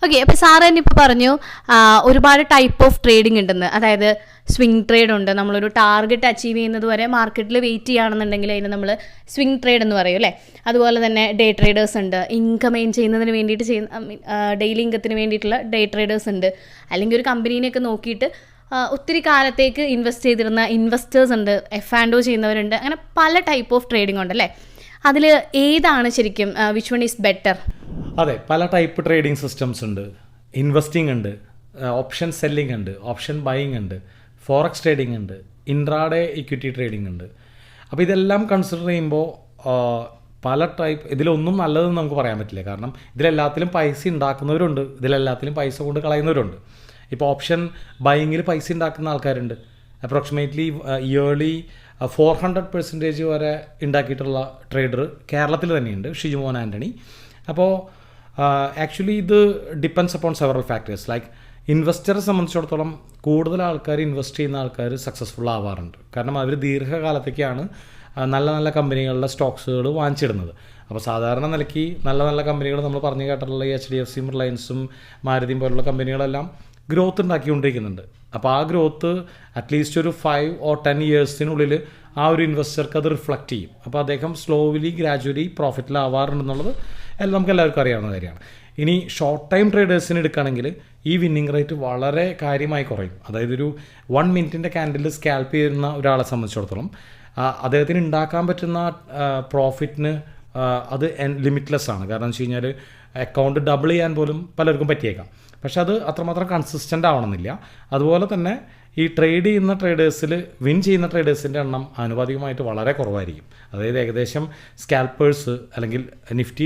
Okay, അപ്പോൾ sir തന്നെ ഇപ്പോൾ പറഞ്ഞു ഒരുപാട് ടൈപ്പ് ഓഫ് ട്രേഡിംഗ് ഉണ്ടെന്ന്. അതായത് സ്വിംഗ് ട്രേഡ് ഉണ്ട്, നമ്മളൊരു ടാർഗറ്റ് അച്ചീവ് ചെയ്യുന്നത് വരെ മാർക്കറ്റിൽ വെയിറ്റ് ചെയ്യുകയാണെന്നുണ്ടെങ്കിൽ അതിന് നമ്മൾ സ്വിംഗ് ട്രേഡ് എന്ന് പറയും അല്ലേ. അതുപോലെ തന്നെ ഡേ ട്രേഡേഴ്സ് ഉണ്ട്, ഇൻകം എയിൻ ചെയ്യുന്നതിന് വേണ്ടിയിട്ട് ഡെയിലി ഇൻകത്തിന് വേണ്ടിയിട്ടുള്ള ഡേ ട്രേഡേഴ്സ് ഉണ്ട്. അല്ലെങ്കിൽ ഒരു കമ്പനീനെയൊക്കെ നോക്കിയിട്ട് ഒത്തിരി കാലത്തേക്ക് ഇൻവെസ്റ്റ് ചെയ്തിരുന്ന ഇൻവെസ്റ്റേഴ്സ് ഉണ്ട്, F&O ചെയ്യുന്നവരുണ്ട്. അങ്ങനെ പല ടൈപ്പ് ഓഫ് ട്രേഡിംഗ് ഉണ്ടല്ലേ. അതിൽ ഏതാണ് ശരിക്കും വിച്ച് വൺ ഈസ് ബെറ്റർ? അതെ, പല ടൈപ്പ് ട്രേഡിംഗ് സിസ്റ്റംസ് ഉണ്ട്. ഇൻവെസ്റ്റിംഗ് ഉണ്ട്, ഓപ്ഷൻ സെല്ലിംഗ് ഉണ്ട്, ഓപ്ഷൻ ബൈയിങ് ഉണ്ട്, ഫോറക്സ് ട്രേഡിംഗ് ഉണ്ട്, ഇൻട്രാഡേ ഇക്വിറ്റി ട്രേഡിംഗ് ഉണ്ട്. അപ്പോൾ ഇതെല്ലാം കൺസിഡർ ചെയ്യുമ്പോൾ പല ടൈപ്പ്, ഇതിലൊന്നും നല്ലതെന്ന് നമുക്ക് പറയാൻ പറ്റില്ല. കാരണം ഇതിലെല്ലാത്തിലും പൈസ ഉണ്ടാക്കുന്നവരുണ്ട്, ഇതിലെല്ലാത്തിലും പൈസ കൊണ്ട് കളയുന്നവരുണ്ട്. ഇപ്പോൾ ഓപ്ഷൻ ബൈയിങ്ങിൽ പൈസ ഉണ്ടാക്കുന്ന ആൾക്കാരുണ്ട്. അപ്രോക്സിമേറ്റ്ലി ഇയർലി 400% വരെ ഉണ്ടാക്കിയിട്ടുള്ള ട്രേഡർ കേരളത്തിൽ തന്നെയുണ്ട്, ഷിജുമോൻ ആൻ്റണി. അപ്പോൾ ആക്ച്വലി ഇത് depends upon several factors. Like ഇൻവെസ്റ്ററെ സംബന്ധിച്ചിടത്തോളം കൂടുതൽ ആൾക്കാർ ഇൻവെസ്റ്റ് ചെയ്യുന്ന ആൾക്കാർ സക്സസ്ഫുൾ ആവാറുണ്ട്. കാരണം അവർ ദീർഘകാലത്തേക്കാണ് നല്ല നല്ല കമ്പനികളുടെ സ്റ്റോക്സുകൾ വാങ്ങിച്ചിടുന്നത്. അപ്പോൾ സാധാരണ നിലയ്ക്ക് നല്ല നല്ല കമ്പനികൾ നമ്മൾ പറഞ്ഞു കേട്ടിട്ടുള്ള HDFCയും റിലയൻസും മാരുതിയും പോലുള്ള കമ്പനികളെല്ലാം ഗ്രോത്ത് ഉണ്ടാക്കിക്കൊണ്ടിരിക്കുന്നുണ്ട്. അപ്പോൾ ആ ഗ്രോത്ത് അറ്റ്ലീസ്റ്റ് ഒരു 5 or 10 ഇയേഴ്സിനുള്ളിൽ ആ ഒരു ഇൻവെസ്റ്റർക്ക് അത് റിഫ്ലക്റ്റ് ചെയ്യും. അപ്പോൾ അദ്ദേഹം സ്ലോലി ഗ്രാജുവലി പ്രോഫിറ്റിലാവാറുണ്ടെന്നുള്ളത് നമുക്ക് എല്ലാവർക്കും അറിയാവുന്ന കാര്യമാണ്. ഇനി ഷോർട്ട് ടൈം ട്രേഡേഴ്സിന് എടുക്കുകയാണെങ്കിൽ ഈ വിന്നിങ് റേറ്റ് വളരെ കാര്യമായി കുറയും. അതായത് ഒരു 1 മിനിറ്റിൻ്റെ ക്യാൻഡിൽ സ്കാൽപ്പ് ചെയ്യുന്ന ഒരാളെ സംബന്ധിച്ചിടത്തോളം അദ്ദേഹത്തിന് ഉണ്ടാക്കാൻ പറ്റുന്ന പ്രോഫിറ്റിന് അത് ലിമിറ്റ്ലെസ് ആണ്. കാരണം എന്ന് വെച്ച് കഴിഞ്ഞാൽ അക്കൗണ്ട് ഡബിൾ ചെയ്യാൻ പോലും പലർക്കും പറ്റിയേക്കാം. പക്ഷെ അത് അത്രമാത്രം കൺസിസ്റ്റൻ്റ് ആവണമെന്നില്ല. അതുപോലെ തന്നെ ഈ ട്രേഡ് ചെയ്യുന്ന ട്രേഡേഴ്സിൽ വിൻ ചെയ്യുന്ന ട്രേഡേഴ്സിൻ്റെ എണ്ണം ആനുപാതികമായിട്ട് വളരെ കുറവായിരിക്കും. അതായത് ഏകദേശം സ്കാൽപ്പേഴ്സ് അല്ലെങ്കിൽ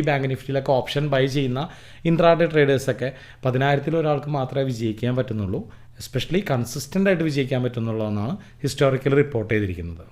ബാങ്ക് നിഫ്റ്റിയിലൊക്കെ ഓപ്ഷൻ ബൈ ചെയ്യുന്ന ഇൻട്രാഡേ ട്രേഡേഴ്സൊക്കെ 10,000-ൽ ഒരാൾക്ക് മാത്രമേ വിജയിക്കാൻ പറ്റുന്നുള്ളൂ. എസ്പെഷ്യലി കൺസിസ്റ്റൻ്റ് ആയിട്ട് വിജയിക്കാൻ പറ്റുന്നുള്ളൂ എന്നാണ് ഹിസ്റ്റോറിക്കലി റിപ്പോർട്ട് ചെയ്തിരിക്കുന്നത്.